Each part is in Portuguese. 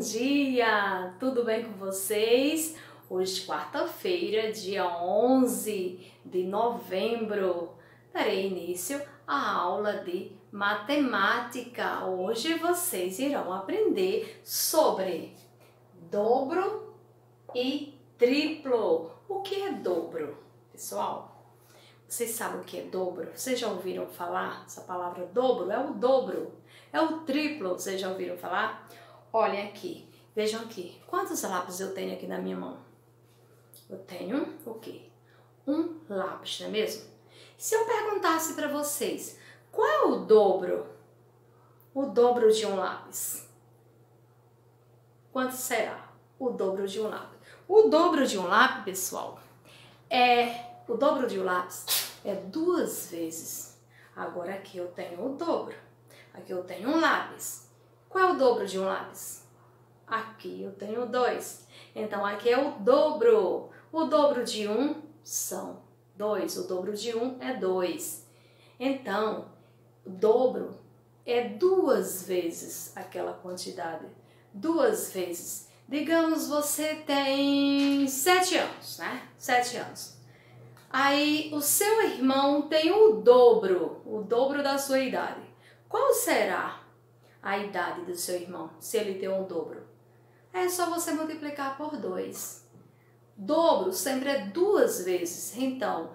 dia! Tudo bem com vocês? Hoje, quarta-feira, dia 11 de novembro, darei início à aula de matemática. Hoje vocês irão aprender sobre dobro e triplo. O que é dobro, pessoal? Vocês sabem o que é dobro? Vocês já ouviram falar essa palavra dobro? É o dobro, é o triplo. Vocês já ouviram falar? Olhem aqui, vejam aqui. Quantos lápis eu tenho aqui na minha mão? Eu tenho o quê? Um lápis, não é mesmo? Se eu perguntasse para vocês, qual é o dobro? O dobro de um lápis. Quanto será o dobro de um lápis? O dobro de um lápis, pessoal, o dobro de um lápis é 2 vezes. Agora aqui eu tenho o dobro. Aqui eu tenho um lápis. Qual é o dobro de um lápis? Aqui eu tenho 2. Então aqui é o dobro. O dobro de 1 são 2. O dobro de 1 é 2. Então, o dobro é 2 vezes aquela quantidade. 2 vezes. Digamos, você tem 7 anos, né? 7 anos. Aí o seu irmão tem o dobro da sua idade. Qual será a idade do seu irmão, se ele tem um dobro? É só você multiplicar por 2. Dobro sempre é 2 vezes. Então,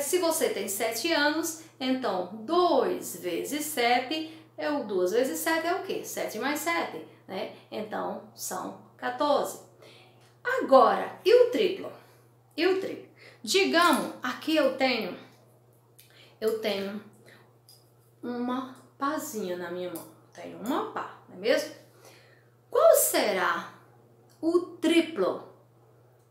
se você tem 7 anos, então 2 vezes 7, 2 vezes 7 é o quê? 7 mais 7, né? Então, são 14. Agora, e o triplo? E o triplo? Digamos, aqui eu tenho uma pazinha na minha mão. Tenho uma pá, não é mesmo? Qual será o triplo?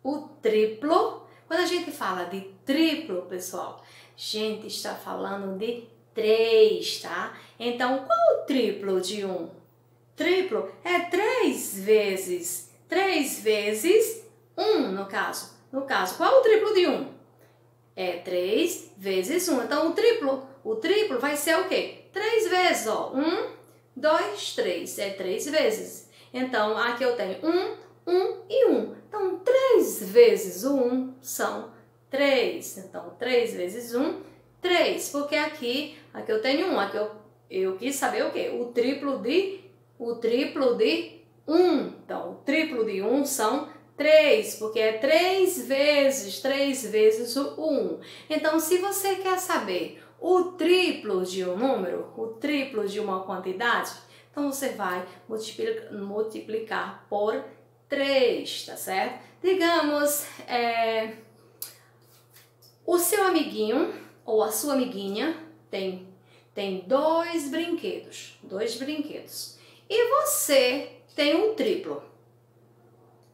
O triplo, quando a gente fala de triplo, pessoal, a gente está falando de 3, tá? Então, qual o triplo de 1? Triplo é 3 vezes 1, no caso. No caso, qual é o triplo de 1? É 3 vezes 1. Então, o triplo vai ser o quê? 3 vezes, ó. 1, 2, 3. É 3 vezes. Então, aqui eu tenho 1 e 1. Então, 3 vezes o 1 são 3. Então, 3 vezes 1, 3. Porque aqui eu tenho 1. Aqui eu quis saber o quê? O triplo de 1. Então, o triplo de 1 são 3, porque é 3 vezes o 1. Então, se você quer saber o triplo de um número, o triplo de uma quantidade, então você vai multiplicar por 3, tá certo? Digamos, o seu amiguinho ou a sua amiguinha tem 2 brinquedos. E você tem um triplo.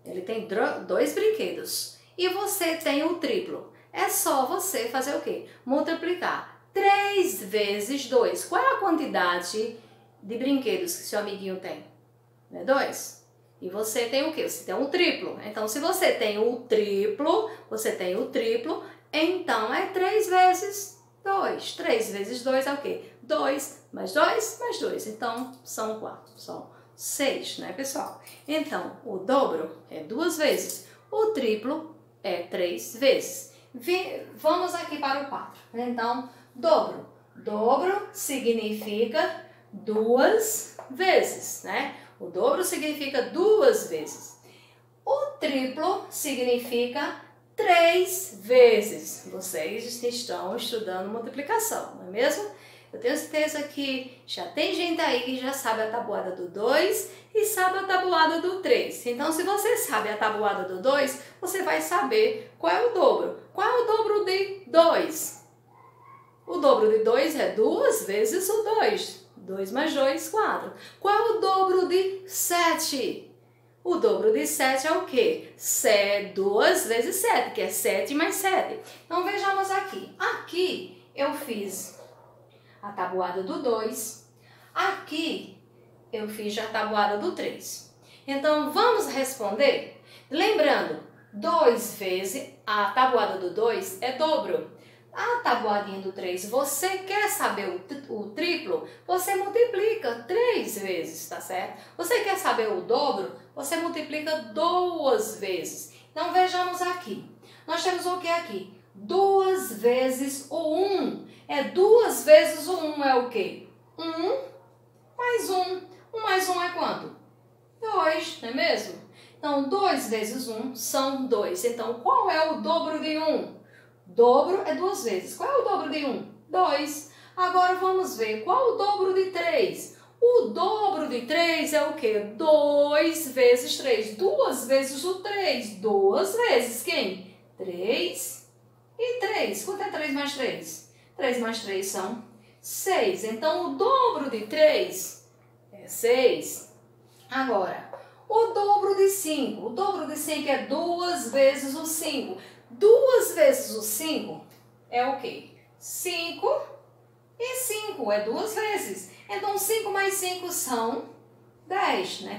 Ele tem 2 brinquedos e você tem o triplo. É só você fazer o quê? Multiplicar 3 vezes 2. Qual é a quantidade de brinquedos que seu amiguinho tem? Não é 2? E você tem o quê? Você tem um triplo. Então, se você tem o triplo, então é 3 vezes 2. 3 vezes 2 é o quê? 2 mais 2 mais 2. Então, são 4. São 6, né, pessoal? Então, o dobro é 2 vezes. O triplo é 3 vezes. Vamos aqui para o 4. Então, dobro. Dobro significa 2 vezes, né? O dobro significa 2 vezes. O triplo significa 3 vezes. Vocês estão estudando multiplicação, não é mesmo? Eu tenho certeza que já tem gente aí que já sabe a tabuada do 2 e sabe a tabuada do 3. Então, se você sabe a tabuada do 2, você vai saber qual é o dobro. Qual é o dobro de 2? O dobro de 2 é 2 vezes o 2. 2 mais 2, 4. Qual é o dobro de 7? O dobro de 7 é o quê? 2 vezes 7, que é 7 mais 7. Então, vejamos aqui. Aqui eu fiz a tabuada do 2. Aqui eu fiz a tabuada do 3. Então, vamos responder? Lembrando, 2 vezes a tabuada do 2 é dobro. a tabuadinha do 3. Você quer saber o triplo? Você multiplica 3 vezes, tá certo? Você quer saber o dobro? Você multiplica 2 vezes. Então, vejamos aqui. Nós temos o que aqui? 2 vezes o 1. 2 vezes o 1 é o quê? 1 mais 1. 1 mais 1 é quanto? 2, não é mesmo? Então, 2 vezes 1 são 2. Então, qual é o dobro de 1? Dobro é 2 vezes. Qual é o dobro de 1? 2. Agora vamos ver. Qual é o dobro de 3? O dobro de 3 é o quê? 2 vezes 3. 2 vezes o 3. 2 vezes quem? 3 e 3. Quanto é 3 mais 3? 3 mais 3 são 6. Então, o dobro de 3 é 6. Agora, o dobro de 5. O dobro de 5 é 2 vezes o 5. 2 vezes o 5 é o quê? 5 e 5 é 2 vezes. Então, 5 mais 5 são 10, né,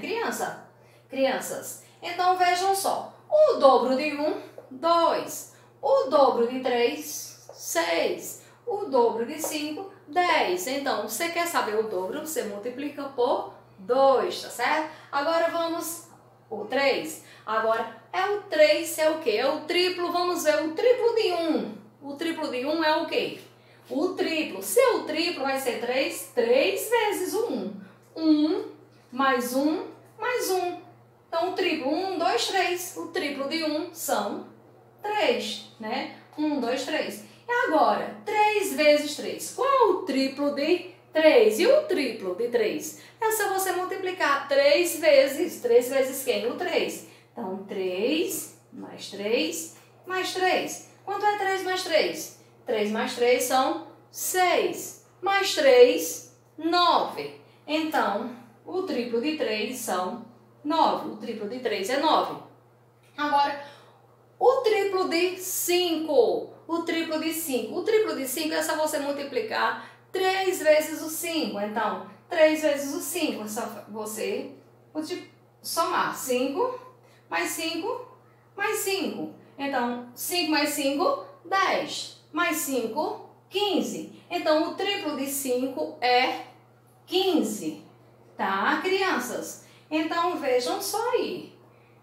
crianças? Então, vejam só. O dobro de 1, 2. O dobro de 3, 6. O dobro de 5, 10. Então, você quer saber o dobro? Você multiplica por 2, tá certo? Agora, vamos o 3. Agora, o 3 é o quê? É o triplo. Vamos ver o triplo de 1. O triplo de 1 é o quê? O triplo. Se o triplo vai ser 3, 3 vezes o 1. 1 mais 1 mais 1. Então, o triplo, 1, 2, 3. O triplo de 1 são 3, né? 1, 2, 3. E agora, 3 vezes 3. Qual é o triplo de 3? E o triplo de 3? É só você multiplicar 3 vezes. 3 vezes quem? O 3. Então, 3 mais 3 mais 3. Quanto é 3 mais 3? 3 mais 3 são 6. Mais 3, 9. Então, o triplo de 3 são 9. O triplo de 3 é 9. Agora, o triplo de 5. O triplo de 5. O triplo de 5 é só você multiplicar 3 vezes o 5. Então, 3 vezes o 5 é só você somar 5 mais 5 mais 5. Então, 5 mais 5, 10. Mais 5, 15. Então, o triplo de 5 é 15. Tá, crianças? Então, vejam só aí.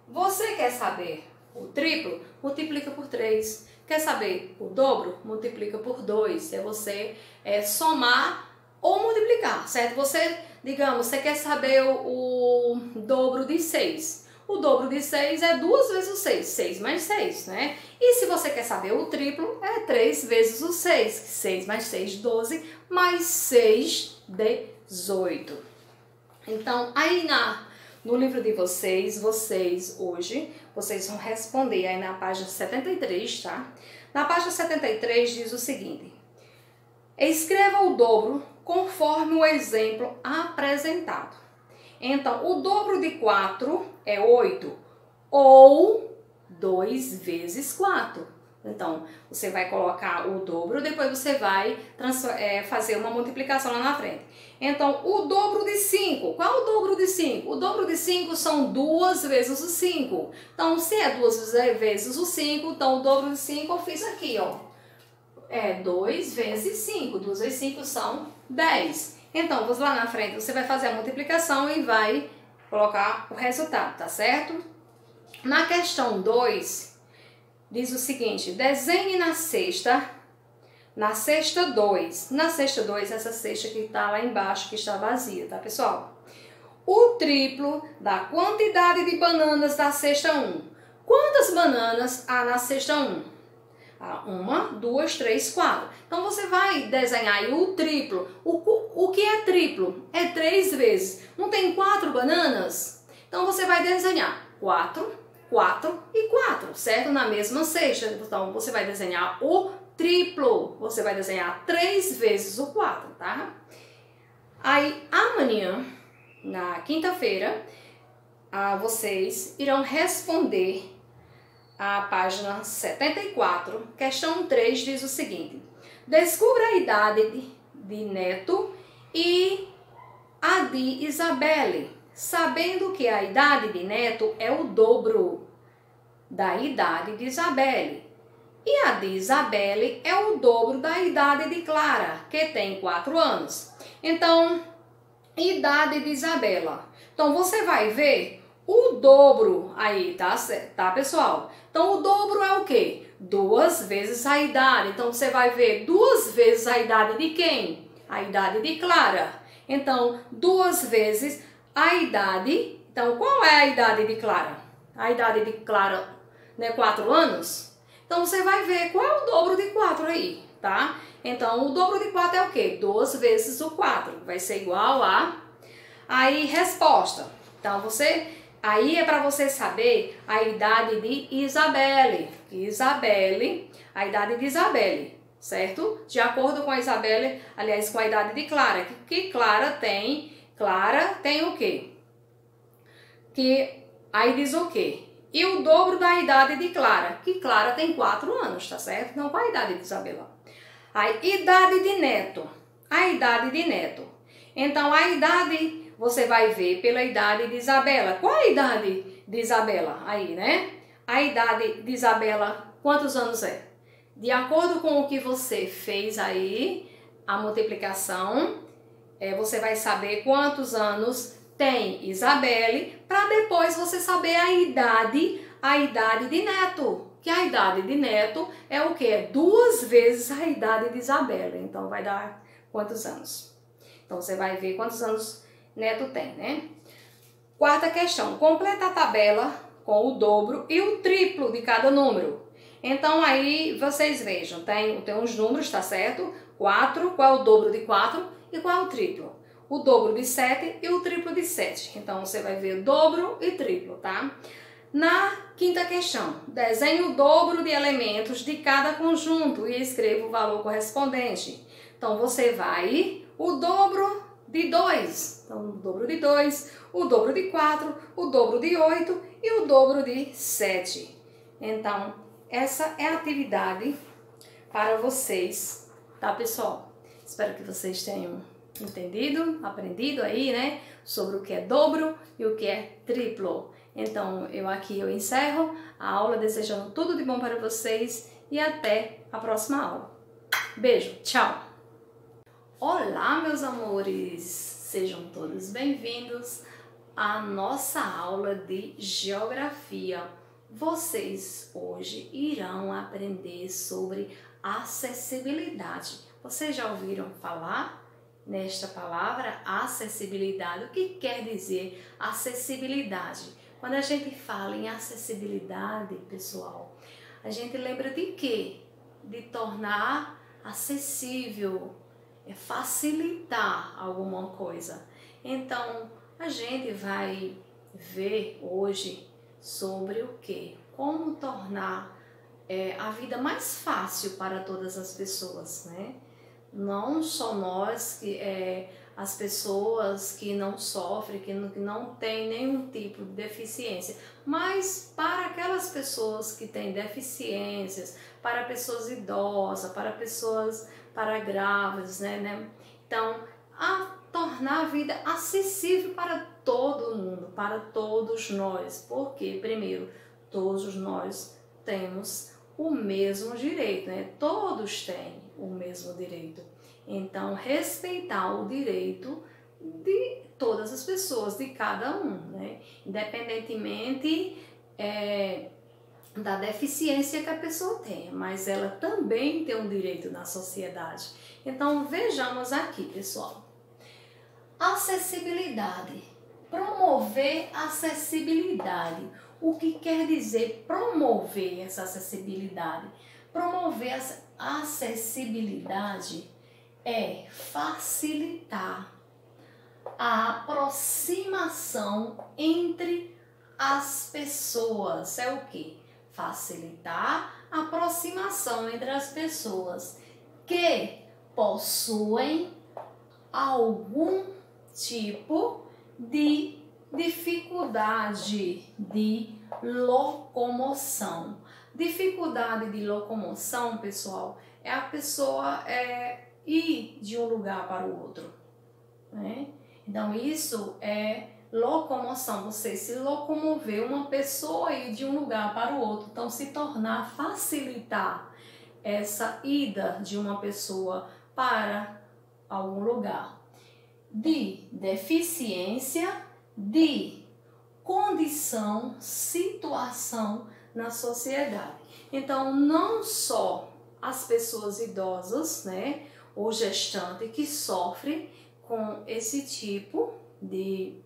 Você quer saber o triplo? Multiplica por 3. Quer saber o dobro? Multiplica por 2. É você somar ou multiplicar, certo? Você, digamos, você quer saber o dobro de 6. O dobro de 6 é 2 vezes o 6. 6 mais 6, né? E se você quer saber o triplo, é 3 vezes o 6. 6 mais 6, 12. Mais 6, 18. Então, aí no livro de vocês hoje, vocês vão responder aí na página 73, tá? Na página 73 diz o seguinte: escreva o dobro conforme o exemplo apresentado. Então, o dobro de 4 é 8, ou 2 vezes 4. Então, você vai colocar o dobro, depois você vai fazer uma multiplicação lá na frente. Então, o dobro de 5. Qual é o dobro de 5? O dobro de 5 são 2 vezes o 5. Então, se é 2 vezes o 5, então o dobro de 5 eu fiz aqui, ó. É 2 vezes 5. 2 vezes 5 são 10. Então, lá na frente você vai fazer a multiplicação e vai colocar o resultado, tá certo? Na questão 2, diz o seguinte: desenhe na cesta 2. Na cesta 2, essa cesta que está lá embaixo, que está vazia, tá, pessoal? O triplo da quantidade de bananas da cesta 1. Quantas bananas há na cesta 1? 1, 2, 3, 4. Então, você vai desenhar aí o triplo. O que é triplo? É 3 vezes. Não tem 4 bananas? Então, você vai desenhar 4, 4 e 4, certo? Na mesma cesta. Então, você vai desenhar o triplo. Você vai desenhar 3 vezes o 4, tá? Aí, amanhã, na quinta-feira, vocês irão responder a página 74, questão 3, diz o seguinte: descubra a idade de Neto e a de Isabelle, sabendo que a idade de Neto é o dobro da idade de Isabelle. E a de Isabelle é o dobro da idade de Clara, que tem 4 anos. Então, idade de Isabela. Então, você vai ver o dobro aí, tá, pessoal? Então, o dobro é o quê? 2 vezes a idade. Então, você vai ver 2 vezes a idade de quem? A idade de Clara. Então, 2 vezes a idade. Então, qual é a idade de Clara? A idade de Clara, né, 4 anos? Então, você vai ver qual é o dobro de 4 aí, tá? Então, o dobro de 4 é o quê? 2 vezes o 4. Vai ser igual a... Aí, resposta. Então, aí é para você saber a idade de Isabelle. A idade de Isabelle, certo? De acordo com a Isabelle, aliás, com a idade de Clara. Que Clara tem o quê? Aí diz o quê? E o dobro da idade de Clara, que Clara tem 4 anos, tá certo? Não, qual a idade de Isabela? A idade de Neto. A idade de Neto. Então, a idade, você vai ver pela idade de Isabela. Qual a idade de Isabela? Aí, né? A idade de Isabela, quantos anos é? De acordo com o que você fez aí, a multiplicação, você vai saber quantos anos tem Isabelle, para depois você saber a idade de Neto. Que a idade de Neto é o quê? É 2 vezes a idade de Isabelle. Então, vai dar quantos anos? Então, você vai ver quantos anos Neto tem, né? Quarta questão. Completa a tabela com o dobro e o triplo de cada número. Então, aí, vocês vejam. Tem uns números, tá certo? 4, qual é o dobro de 4 e qual é o triplo? O dobro de 7 e o triplo de 7. Então, você vai ver dobro e triplo, tá? Na quinta questão, desenhe o dobro de elementos de cada conjunto e escreva o valor correspondente. Então, você vai o dobro de 2. Então, o dobro de 2, o dobro de 4, o dobro de 8 e o dobro de 7. Então, essa é a atividade para vocês, tá, pessoal? Espero que vocês tenham entendido, aprendido aí, né, sobre o que é dobro e o que é triplo. Então, eu encerro a aula desejando tudo de bom para vocês e até a próxima aula. Beijo, tchau! Olá, meus amores! Sejam todos bem-vindos à nossa aula de Geografia. Vocês hoje irão aprender sobre acessibilidade. Vocês já ouviram falar nesta palavra, acessibilidade? O que quer dizer acessibilidade? Quando a gente fala em acessibilidade, pessoal, a gente lembra de quê? De tornar acessível, facilitar alguma coisa. Então, a gente vai ver hoje sobre o quê? Como tornar a vida mais fácil para todas as pessoas, né? Não só nós, as pessoas que não sofrem, que não têm nenhum tipo de deficiência, mas para aquelas pessoas que têm deficiências, para pessoas idosas, para grávidas, né? Então, tornar a vida acessível para todo mundo, para todos nós, porque, primeiro, todos nós temos o mesmo direito, né? Todos têm o mesmo direito. Então, respeitar o direito de todas as pessoas, de cada um, né? Independentemente da deficiência que a pessoa tenha, mas ela também tem um direito na sociedade. Então, vejamos aqui, pessoal. Acessibilidade. Promover acessibilidade. O que quer dizer promover essa acessibilidade? Promover a acessibilidade é facilitar a aproximação entre as pessoas. É o quê? Facilitar a aproximação entre as pessoas que possuem algum tipo de dificuldade de locomoção. Dificuldade de locomoção, pessoal, é a pessoa ir de um lugar para o outro, né? Então, isso é locomoção, você se locomover, uma pessoa ir de um lugar para o outro. Então, se tornar, facilitar. essa ida de uma pessoa para algum lugar. De deficiência, de condição, situação na sociedade. Então, não só as pessoas idosas, né, ou gestantes que sofrem com esse tipo de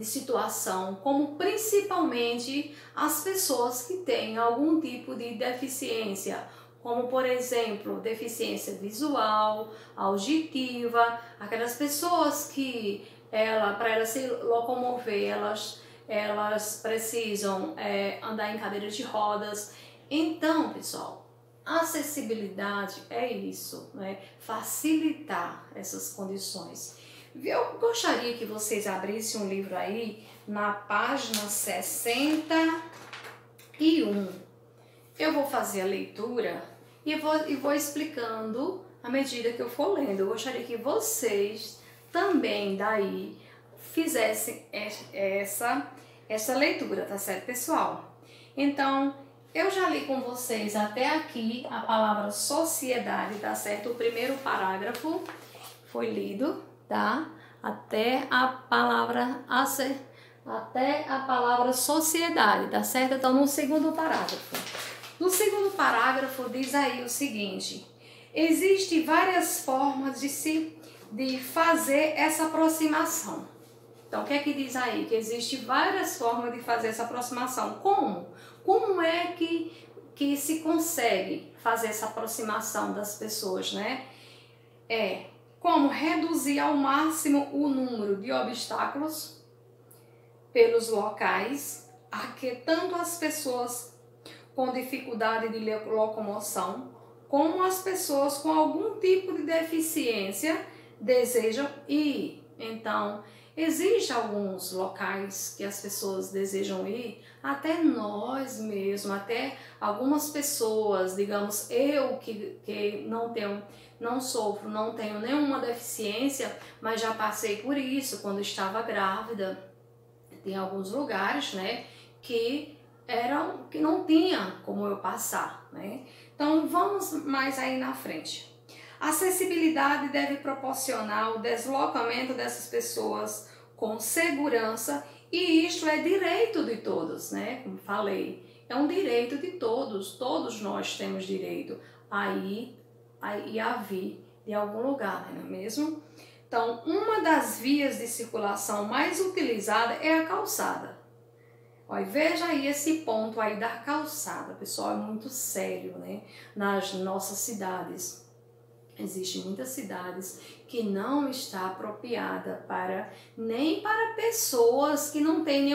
situação, como principalmente as pessoas que têm algum tipo de deficiência, como por exemplo, deficiência visual, auditiva, aquelas pessoas que para elas se locomover, elas precisam andar em cadeiras de rodas. Então, pessoal, acessibilidade é isso, né? Facilitar essas condições. Eu gostaria que vocês abrissem um livro aí na página 61. Eu vou fazer a leitura e vou explicando à medida que eu for lendo. Eu gostaria que vocês também daí fizessem essa leitura, tá certo, pessoal? Então, eu já li com vocês até aqui a palavra sociedade, tá certo? O primeiro parágrafo foi lido, tá? Até a palavra sociedade, tá certo? Então, no segundo parágrafo diz aí o seguinte: existem várias formas de fazer essa aproximação. Então, o que é que diz aí? Que existem várias formas de fazer essa aproximação. Como? Como é que se consegue fazer essa aproximação das pessoas, né? Como reduzir ao máximo o número de obstáculos pelos locais a que tanto as pessoas com dificuldade de locomoção como as pessoas com algum tipo de deficiência desejam ir. Então, existem alguns locais que as pessoas desejam ir, até nós mesmos, até algumas pessoas, digamos, eu que não sofro, não tenho nenhuma deficiência, mas já passei por isso quando estava grávida. Tem alguns lugares, né, que não tinha como eu passar, né? Então, vamos mais aí na frente. A acessibilidade deve proporcionar o deslocamento dessas pessoas com segurança, e isto é direito de todos, né? Como falei, é um direito de todos nós temos direito a ir e a vir de algum lugar, não é mesmo? Então, uma das vias de circulação mais utilizada é a calçada. Olha, veja aí esse ponto aí da calçada, pessoal, é muito sério, né? Nas nossas cidades. Existem muitas cidades que não está apropriada nem para pessoas que não têm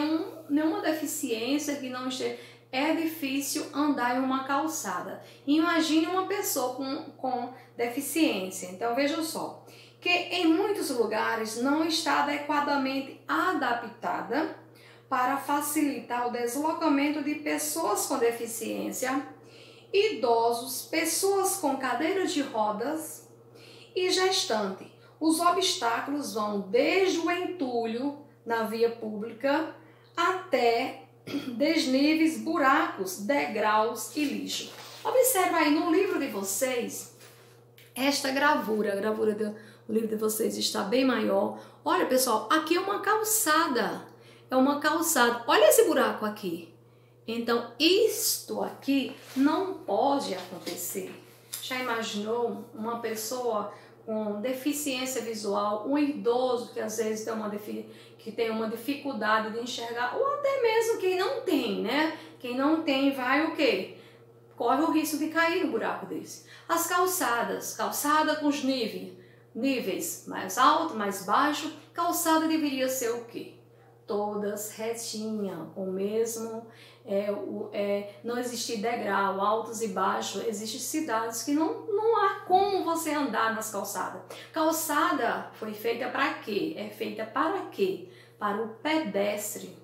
nenhuma deficiência, que não esteja. É difícil andar em uma calçada. Imagine uma pessoa com deficiência. Então, veja só, que em muitos lugares não está adequadamente adaptada para facilitar o deslocamento de pessoas com deficiência, idosos, pessoas com cadeiras de rodas e gestante. Os obstáculos vão desde o entulho na via pública até desníveis, buracos, degraus e lixo. Observa aí no livro de vocês esta gravura. A gravura do livro de vocês está bem maior. Olha, pessoal, aqui é uma calçada. É uma calçada. Olha esse buraco aqui. Então, isto aqui não pode acontecer. Já imaginou uma pessoa com deficiência visual, um idoso que às vezes tem uma dificuldade de enxergar, ou até mesmo quem não tem, né? Quem não tem vai o quê? Corre o risco de cair no buraco desse. As calçadas, calçada com os níveis mais alto, mais baixo, calçada deveria ser o quê? Todas retinhas, com o mesmo, não existe degrau, altos e baixos. Existem cidades que não há como você andar nas calçadas. Calçada foi feita para quê? É feita para quê? Para o pedestre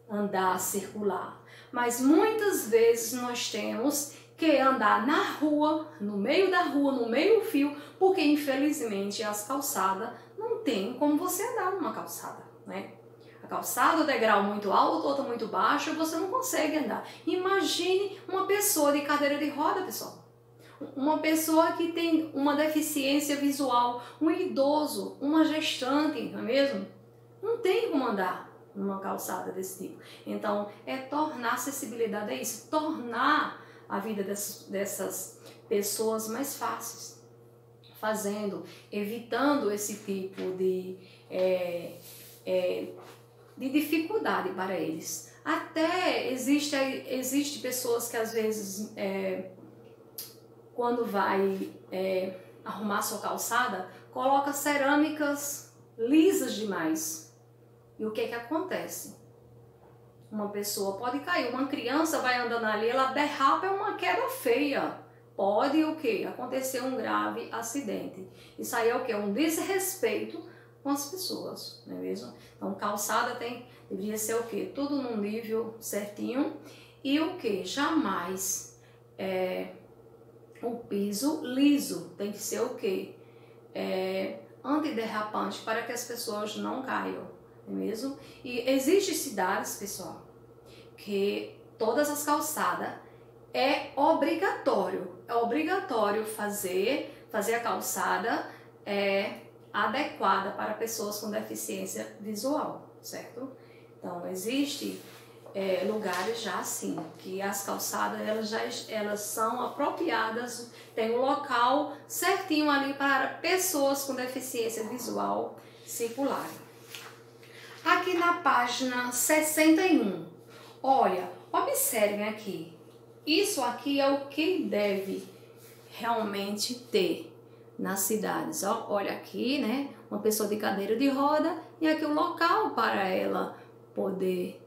andar, circular. Mas muitas vezes nós temos que andar na rua, no meio da rua, no meio do fio, porque infelizmente as calçadas não tem como você andar numa calçada, né? A calçada, o degrau muito alto, outra muito baixo, você não consegue andar. Imagine uma pessoa de cadeira de roda, pessoal. Uma pessoa que tem uma deficiência visual, um idoso, uma gestante, não é mesmo? Não tem como andar numa calçada desse tipo. Então, é tornar a acessibilidade, é isso, tornar a vida dessas pessoas mais fáceis, evitando esse tipo de dificuldade para eles. Até existe pessoas que às vezes, quando vai arrumar sua calçada, coloca cerâmicas lisas demais. E o que que acontece? Uma pessoa pode cair, uma criança vai andando ali, ela derrapa, é uma queda feia. Pode o quê? Acontecer um grave acidente. Isso aí é o quê? Um desrespeito com as pessoas, não é mesmo? Então, calçada deveria ser o quê? Tudo num nível certinho. E o quê? Jamais o piso liso. Tem que ser o quê? Antiderrapante para que as pessoas não caiam, não é mesmo? E existem cidades, pessoal, que todas as calçadas é obrigatório fazer a calçada adequada para pessoas com deficiência visual, certo? Então, existe lugares já assim, que as calçadas elas são apropriadas, tem um local certinho ali para pessoas com deficiência visual circularem. Aqui na página 61, olha, observem aqui, isso aqui é o que deve realmente ter nas cidades. Olha aqui, né? Uma pessoa de cadeira de roda e aqui o local para ela poder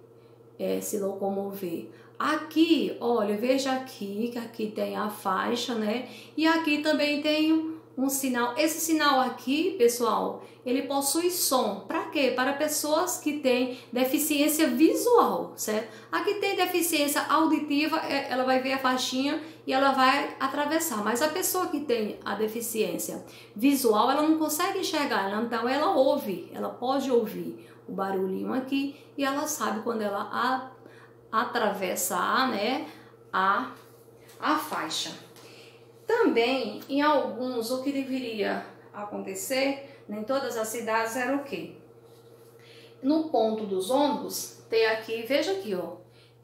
se locomover. Aqui, olha, veja aqui, que aqui tem a faixa, né? E aqui também tem um sinal. Esse sinal aqui, pessoal, ele possui som. Para quê? Para pessoas que têm deficiência visual, certo? Aqui tem deficiência auditiva, ela vai ver a faixinha e ela vai atravessar. Mas a pessoa que tem a deficiência visual, ela não consegue enxergar, então ela ouve, ela pode ouvir o barulhinho aqui e ela sabe quando ela atravessa a faixa. Também, em alguns, o que deveria acontecer, em todas as cidades, era o quê? No ponto dos ônibus, tem aqui, veja aqui, ó,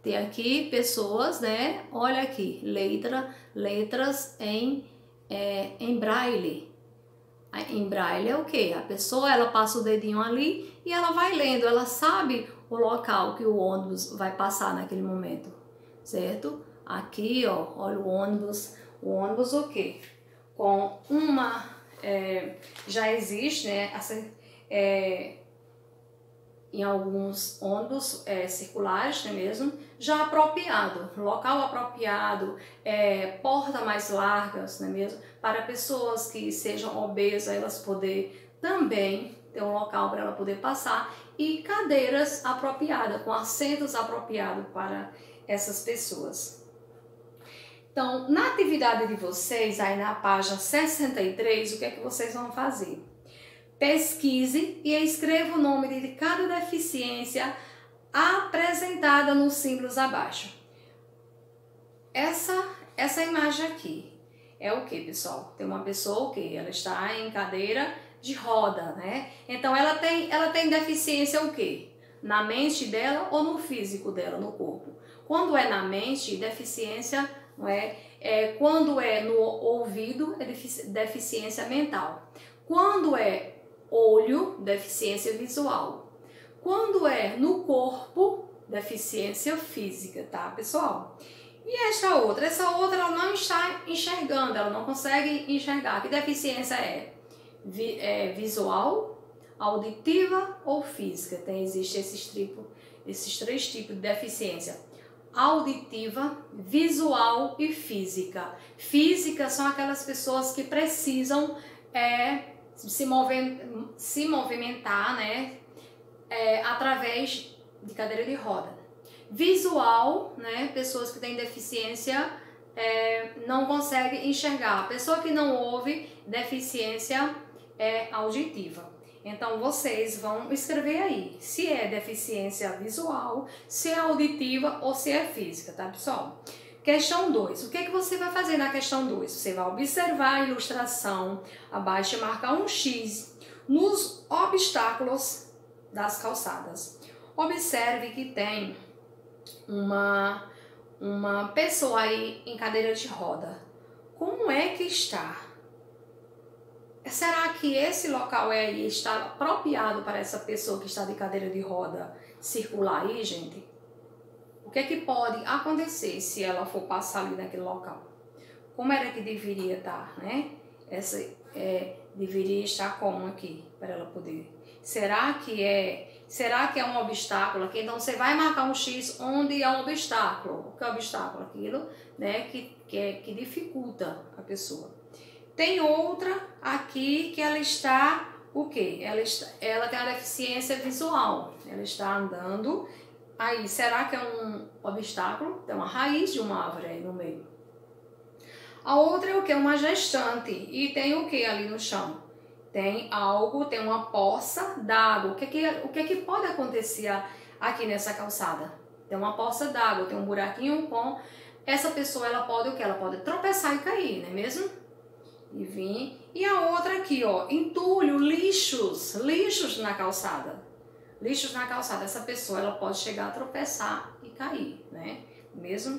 tem aqui pessoas, né? Olha aqui, letras em braille. Em braille é o quê? A pessoa, ela passa o dedinho ali e ela vai lendo, ela sabe o local que o ônibus vai passar naquele momento, certo? Aqui, ó, olha o ônibus o quê? Com uma, já existe, né, em alguns ônibus circulares, não é mesmo? Já apropriado, local apropriado, porta mais largas, não é mesmo? Para pessoas que sejam obesas, elas poderem também ter um local para ela poder passar e cadeiras apropriadas, com assentos apropriados para essas pessoas. Então, na atividade de vocês, aí na página 63, o que é que vocês vão fazer? Pesquise e escreva o nome de cada deficiência apresentada nos símbolos abaixo. Essa imagem aqui é o que, pessoal? Tem uma pessoa que ela está em cadeira de roda, né? Então ela tem deficiência o quê? Na mente dela ou no físico dela, no corpo? Quando é na mente, deficiência, não quando é no ouvido, é deficiência mental. Quando é olho, deficiência visual. Quando é no corpo, deficiência física, tá, pessoal? E essa outra ela não está enxergando, ela não consegue enxergar. Que deficiência é? Visual, auditiva ou física? Existem esses três tipos de deficiência: auditiva, visual e física. Física são aquelas pessoas que precisam se movimentar, né, através de cadeira de roda. Visual, né, pessoas que têm deficiência não conseguem enxergar. Pessoa que não ouve, deficiência auditiva. Então, vocês vão escrever aí se é deficiência visual, se é auditiva ou se é física, tá, pessoal? Questão 2. O que que você vai fazer na questão 2? Você vai observar a ilustração abaixo e marcar um X nos obstáculos das calçadas. Observe que tem uma pessoa aí em cadeira de roda. Como é que está? Será que esse local aí está apropriado para essa pessoa que está de cadeira de roda circular aí, gente? O que é que pode acontecer se ela for passar ali naquele local? Como era que deveria estar, né? Deveria estar como aqui, para ela poder... Será que é um obstáculo aqui? Então, você vai marcar um X onde é um obstáculo. O que é obstáculo? Aquilo, né, que dificulta a pessoa. Tem outra aqui que ela está, o quê? Ela tem uma deficiência visual. Ela está andando, aí será que é um obstáculo? Tem uma raiz de uma árvore aí no meio. A outra é o quê? Uma gestante. E tem o quê ali no chão? Tem algo, tem uma poça d'água. O que que pode acontecer aqui nessa calçada? Tem uma poça d'água, tem um buraquinho com... Essa pessoa, ela pode o quê? Ela pode tropeçar e cair, não é mesmo? E vir. E a outra aqui, ó, entulho, lixos na calçada. Lixos na calçada. Essa pessoa, ela pode chegar a tropeçar e cair, né? Mesmo?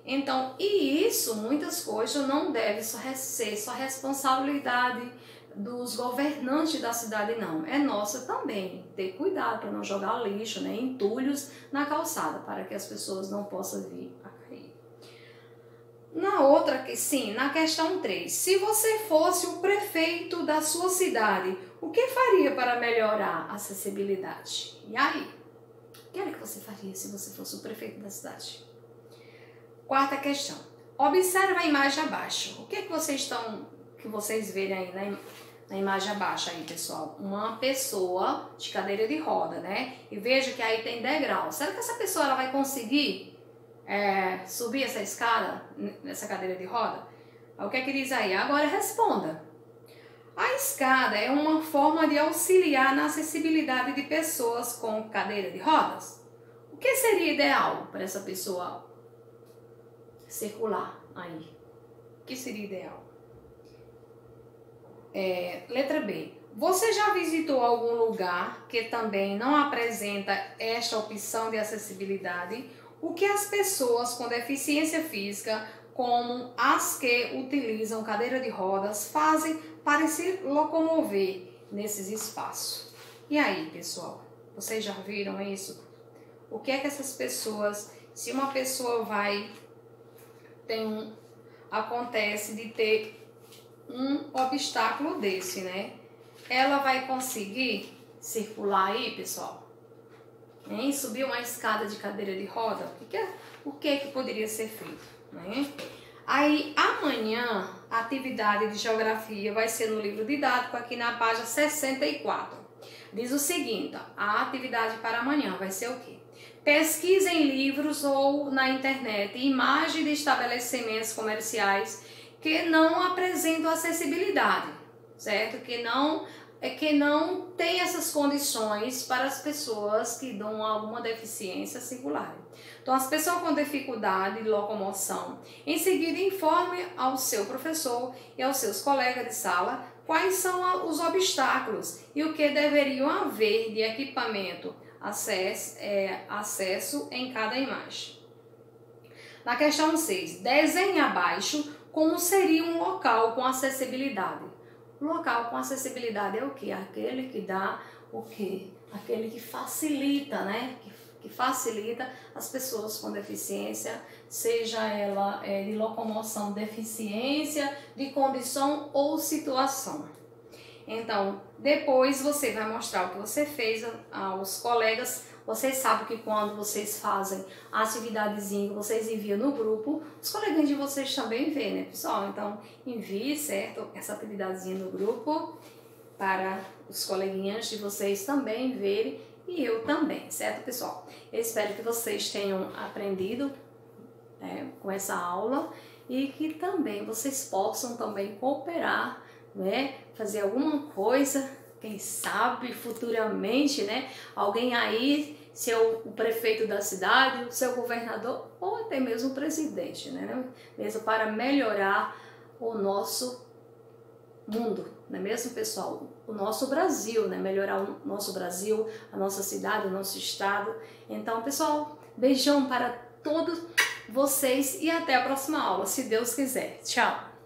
Então, e isso, muitas coisas não devem ser só responsabilidade dos governantes da cidade, não. É nossa também. Ter cuidado para não jogar lixo, né? Entulhos na calçada, para que as pessoas não possam vir a cair. Na outra, sim, na questão 3, se você fosse o prefeito da sua cidade, o que faria para melhorar a acessibilidade? E aí? O que era que você faria se você fosse o prefeito da cidade? Quarta questão. Observe a imagem abaixo. O que é que vocês verem aí na imagem abaixo aí, pessoal? Uma pessoa de cadeira de roda, né? E veja que aí tem degrau. Será que essa pessoa ela vai conseguir subir essa escada nessa cadeira de roda? O que é que diz aí? Agora responda. A escada é uma forma de auxiliar na acessibilidade de pessoas com cadeira de rodas? O que seria ideal para essa pessoa circular aí? O que seria ideal? Letra B. Você já visitou algum lugar que também não apresenta esta opção de acessibilidade? O que as pessoas com deficiência física, como as que utilizam cadeira de rodas, fazem para se locomover nesses espaços? E aí, pessoal? Vocês já viram isso? O que é que essas pessoas... Se uma pessoa acontece de ter um obstáculo desse, né? Ela vai conseguir circular aí, pessoal? Subir uma escada de cadeira de roda? O que poderia ser feito, né? Aí, amanhã, a atividade de geografia vai ser no livro didático, aqui na página 64. Diz o seguinte, a atividade para amanhã vai ser o quê? Pesquise em livros ou na internet imagens de estabelecimentos comerciais que não apresentam acessibilidade, certo? Que não tem essas condições para as pessoas que dão alguma deficiência circular. Então, as pessoas com dificuldade de locomoção, em seguida informe ao seu professor e aos seus colegas de sala quais são os obstáculos e o que deveriam haver de equipamento, acesso em cada imagem. Na questão 6, desenhe abaixo como seria um local com acessibilidade. O local com acessibilidade é o que? Aquele que dá o quê? Aquele que facilita, né? Que facilita as pessoas com deficiência, seja ela de locomoção, deficiência, de condição ou situação. Então, depois você vai mostrar o que você fez aos colegas. Vocês sabem que quando vocês fazem a atividadezinha, vocês enviam no grupo, os coleguinhas de vocês também vêem, né, pessoal? Então, envie, certo? Essa atividadezinha no grupo para os coleguinhas de vocês também verem e eu também, certo, pessoal? Eu espero que vocês tenham aprendido com essa aula e que também vocês possam também cooperar, né? Fazer alguma coisa, quem sabe futuramente, né? Alguém aí ser o prefeito da cidade, o seu governador ou até mesmo o presidente, né? Mesmo para melhorar o nosso mundo, não é mesmo, pessoal? O nosso Brasil, né? Melhorar o nosso Brasil, a nossa cidade, o nosso estado. Então, pessoal, beijão para todos vocês e até a próxima aula, se Deus quiser. Tchau!